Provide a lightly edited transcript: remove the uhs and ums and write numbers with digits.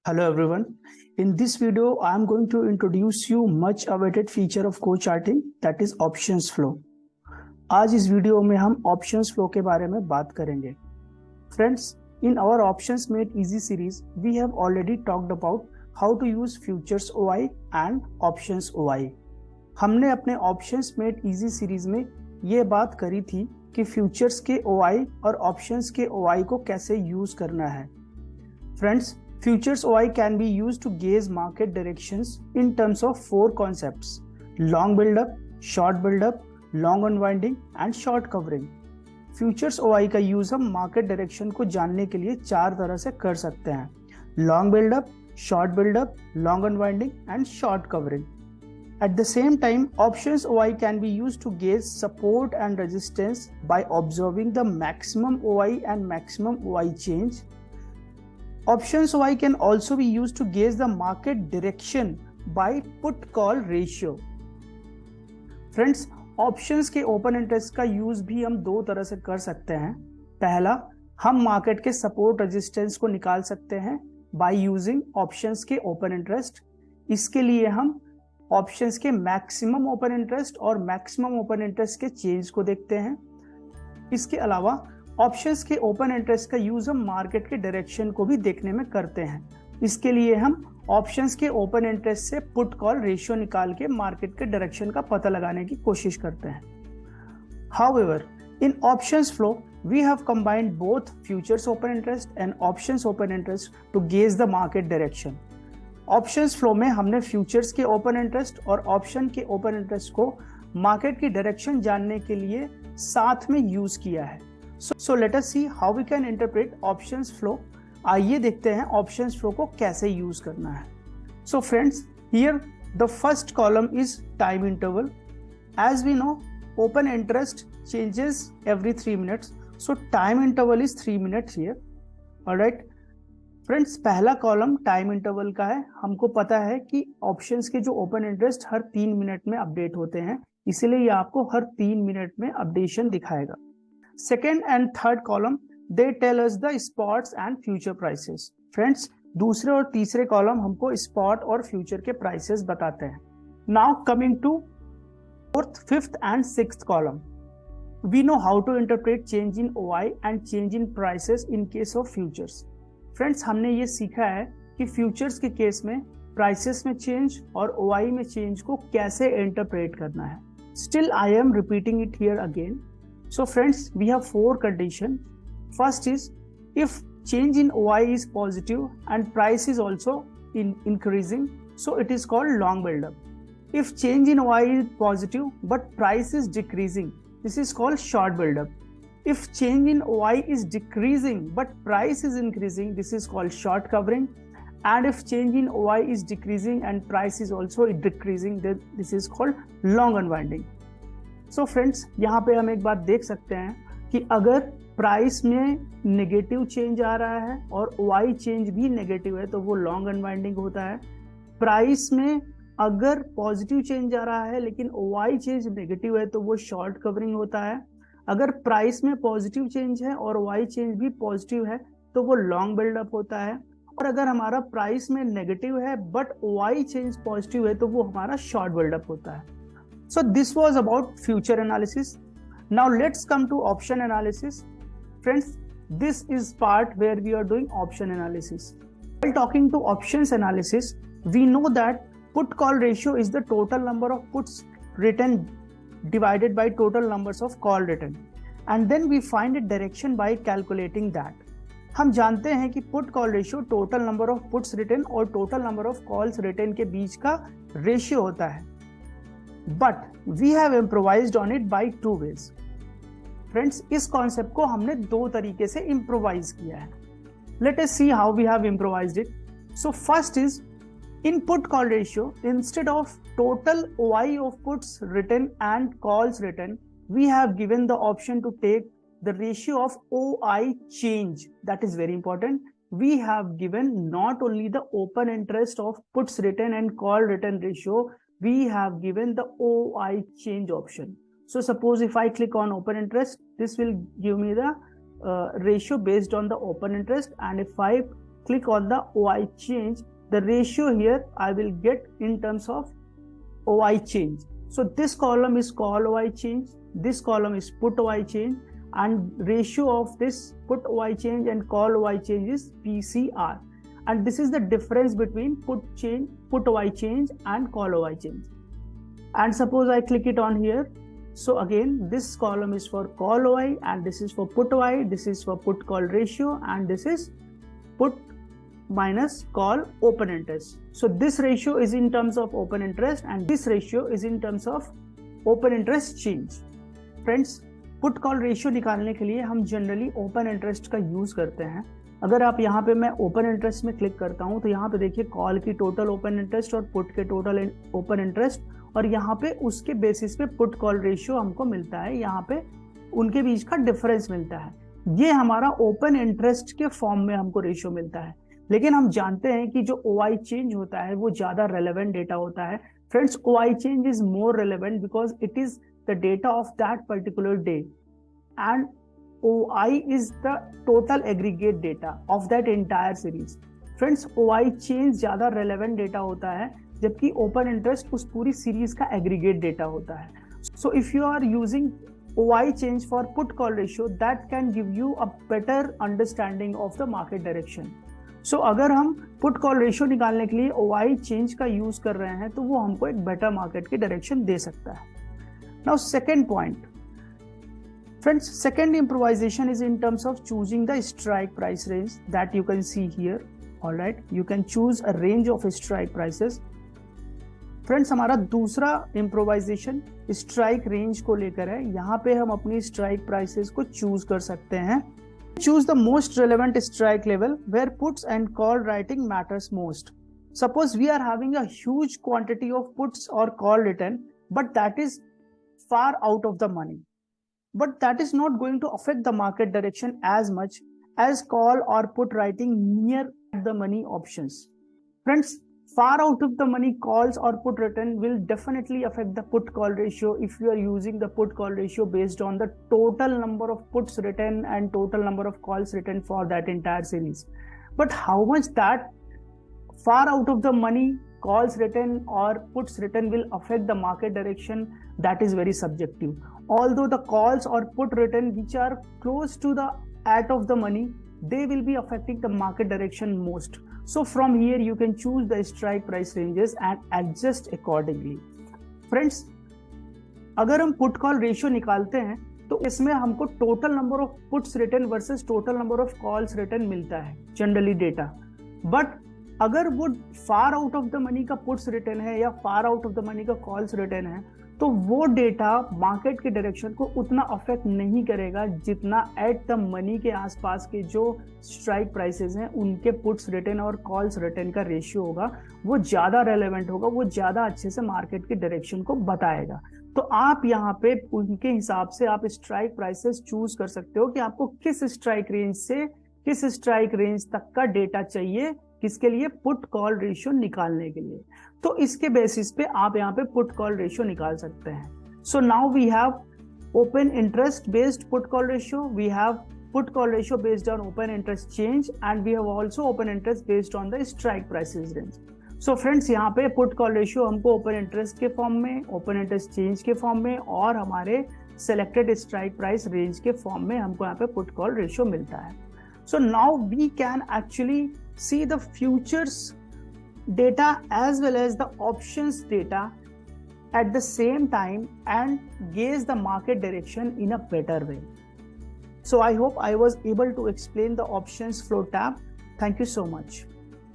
Hello everyone. In this video, I am going to introduce you much awaited feature of co-charting, that is options flow. आज इस video में हम options flow के बारे में बात करेंगे. Friends, in our options made easy series, we have already talked about how to use futures OI and options OI. हमने अपने options made easy series में ये बात करी थी कि futures के OI और options के OI को कैसे यूज करना है. Friends, Futures OI can be used to gauge market directions in terms of four concepts: long build-up, short build-up, long unwinding and short covering. Futures OI का use हम market direction को जानने के लिए चार तरह से कर सकते हैं: long buildup, short buildup, long unwinding and short covering. At the same time, options OI can be used to gauge support and resistance by observing the maximum OI and maximum OI change. Options OI can also be used to gauge the market direction by put call ratio. Friends, options के open interest का use भी हम दो तरह से कर सकते हैं. पहला, हम मार्केट के सपोर्ट रेजिस्टेंस को निकाल सकते हैं बाय यूजिंग ऑप्शंस के ओपन इंटरेस्ट. इसके लिए हम ऑप्शंस के मैक्सिमम ओपन इंटरेस्ट और मैक्सिमम ओपन इंटरेस्ट के चेंज को देखते हैं. इसके अलावा ऑप्शंस के ओपन इंटरेस्ट का यूज हम मार्केट के डायरेक्शन को भी देखने में करते हैं. इसके लिए हम ऑप्शंस के ओपन इंटरेस्ट से पुट कॉल रेशियो निकाल के मार्केट के डायरेक्शन का पता लगाने की कोशिश करते हैं. However, in options flow, we have combined both futures open interest and options open interest to gauge the market direction. Options flow में हमने फ्यूचर्स के ओपन इंटरेस्ट और ऑप्शन के ओपन इंटरेस्ट को मार्केट की डायरेक्शन जानने के लिए साथ में यूज किया है. So let us see how we can interpret options flow. आइए देखते हैं options flow को कैसे यूज करना है. So friends, here the first column is time interval. As we know, open interest changes every 3 minutes. So time interval is 3 minutes here. Alright. Friends, पहला column time interval का है. हमको पता है कि ऑप्शंस के जो ओपन इंटरेस्ट हर 3 minute में अपडेट होते हैं, इसीलिए ये आपको हर 3 मिनट में अपडेशन दिखाएगा. Second and third column, they tell us the spots and future prices. Friends, दूसरे और तीसरे कॉलम हमको स्पॉट और फ्यूचर के प्राइसेस बताते हैं. Now coming to fourth, fifth and sixth column, we know how to interpret change in OI and change in prices in case of futures. Friends, हमने ये सीखा है कि फ्यूचर्स के केस में प्राइसेस में चेंज और OI में चेंज को कैसे इंटरप्रेट करना है. Still, I am repeating it here again. So friends, we have four conditions. First is, if change in OI is positive and price is also increasing, so it is called long build-up. If change in OI is positive but price is decreasing, this is called short build-up. If change in OI is decreasing but price is increasing, this is called short covering. And if change in OI is decreasing and price is also decreasing, then this is called long unwinding. So friends, यहाँ पे हम एक बात देख सकते हैं कि अगर प्राइस में नेगेटिव चेंज आ रहा है और OI चेंज भी नेगेटिव है तो वो लॉन्ग अनवाइंडिंग होता है. प्राइस में अगर पॉजिटिव चेंज आ रहा है लेकिन OI चेंज नेगेटिव है तो वो शॉर्ट कवरिंग होता है. अगर प्राइस में पॉजिटिव चेंज है और OI चेंज भी पॉजिटिव है तो वो लॉन्ग बिल्डअप होता है. और अगर हमारा प्राइस में नेगेटिव है बट OI चेंज पॉजिटिव है तो वो हमारा शॉर्ट बिल्डअप होता है. So this was about future analysis. Now let's come to option analysis. Friends, this is part where we are doing option analysis. While talking to options analysis, we know that put call ratio is the total number of puts written divided by total numbers of call written. And then we find a direction by calculating that. हम जानते हैं कि put call ratio total number of puts written और total number of calls written के बीच का ratio होता है. But we have improvised on it by two ways. Friends, इस कॉन्सेप्ट को हमने दो तरीके से इम्प्रोवाइज किया है. Let us see how we have improvised it. So first is, in put call ratio, instead of total OI of puts written and calls written, we have given the option to take the ratio of OI change. That is very important. We have given not only the open interest of puts written and call written ratio, we have given the OI change option. So suppose if I click on open interest, this will give me the ratio based on the open interest, and if I click on the OI change, the ratio here I will get in terms of OI change. So this column is call OI change, this column is put OI change, and ratio of this put OI change and call OI change is PCR. And this is the difference between put OI change and call OI change. And suppose I click it on here. So again, this column is for call OI and this is for put OI, this is for put call ratio, and this is put minus call open interest. So this ratio is in terms of open interest and this ratio is in terms of open interest change. Friends, put call ratio निकालने के लिए हम generally open interest का use करते हैं. अगर आप यहाँ पे मैं ओपन इंटरेस्ट में क्लिक करता हूँ तो यहाँ पे देखिए कॉल की टोटल ओपन इंटरेस्ट और पुट के टोटल ओपन इंटरेस्ट, और यहाँ पे उसके बेसिस पे पुट कॉल रेशियो हमको मिलता है, यहाँ पे उनके बीच का डिफरेंस मिलता है. ये हमारा ओपन इंटरेस्ट के फॉर्म में हमको रेशियो मिलता है. लेकिन हम जानते हैं कि जो OI चेंज होता है वो ज्यादा रेलेवेंट डेटा होता है. Friends, OI change is more relevant because it is the data of that particular day, and OI is the total aggregate data of that entire series. Friends, OI change ज्यादा relevant data होता है जबकि open interest उस पूरी series का aggregate data होता है. So if you are using OI change for put call ratio, that can give you a better understanding of the market direction. So अगर हम put call ratio निकालने के लिए OI change का use कर रहे हैं तो वो हमको एक better market की direction दे सकता है. Now, second point, friends, second improvisation is in terms of choosing the strike price range that you can see here. All right, you can choose a range of strike prices. Friends, हमारा दूसरा improvisation strike range को लेकर है. यहाँ पे हम अपनी strike prices को choose कर सकते हैं. Choose the most relevant strike level where puts and call writing matters most. Suppose we are having a huge quantity of puts or call written, but that is far out of the money, but that is not going to affect the market direction as much as call or put writing near the money options. Friends, far out of the money calls or put written will definitely affect the put call ratio if you are using the put call ratio based on the total number of puts written and total number of calls written for that entire series. But how much that far out of the money calls written or puts written will affect the market direction, that is very subjective. Although the calls or put written which are close to the at of the money, they will be affecting the market direction most. So from here you can choose the strike price ranges and adjust accordingly. Friends, अगर हम put call ratio निकालते हैं तो इसमें हमको total number of puts written versus total number of calls written मिलता है generally data. But अगर वो far out of the money का पुट्स रिटर्न है या far out of the money का कॉल्स रिटर्न है तो वो डेटा मार्केट के डायरेक्शन को उतना अफेक्ट नहीं करेगा जितना एट द मनी के आसपास के जो स्ट्राइक प्राइसेस हैं उनके पुट्स रिटर्न और कॉल्स रिटर्न का रेशियो होगा, वो ज़्यादा रेलेवेंट होगा, वो ज़्यादा अच्छे से मार्केट के डायरेक्शन को बताएगा. तो आप यहाँ पे उनके हिसाब से आप स्ट्राइक प्राइसेस चूज कर सकते हो कि आपको किस स्ट्राइक रेंज से किस स्ट्राइक रेंज तक का डेटा चाहिए, किसके लिए, पुट कॉल रेशियो निकालने के लिए. तो इसके बेसिस पे आप यहाँ पे पुट कॉल रेशियो निकाल सकते हैं. So now we have open interest based put call ratio, we have put call ratio based on open interest change, and we have also open interest based on the strike prices range. So friends, यहाँ पे put call ratio हमको open interest के form में, open interest change के form में और हमारे selected strike price range के फॉर्म में हमको यहाँ पे पुट कॉल रेशियो मिलता है. So now we can actually see the futures data as well as the options data at the same time and gauge the market direction in a better way. So I hope I was able to explain the options flow tab. Thank you so much.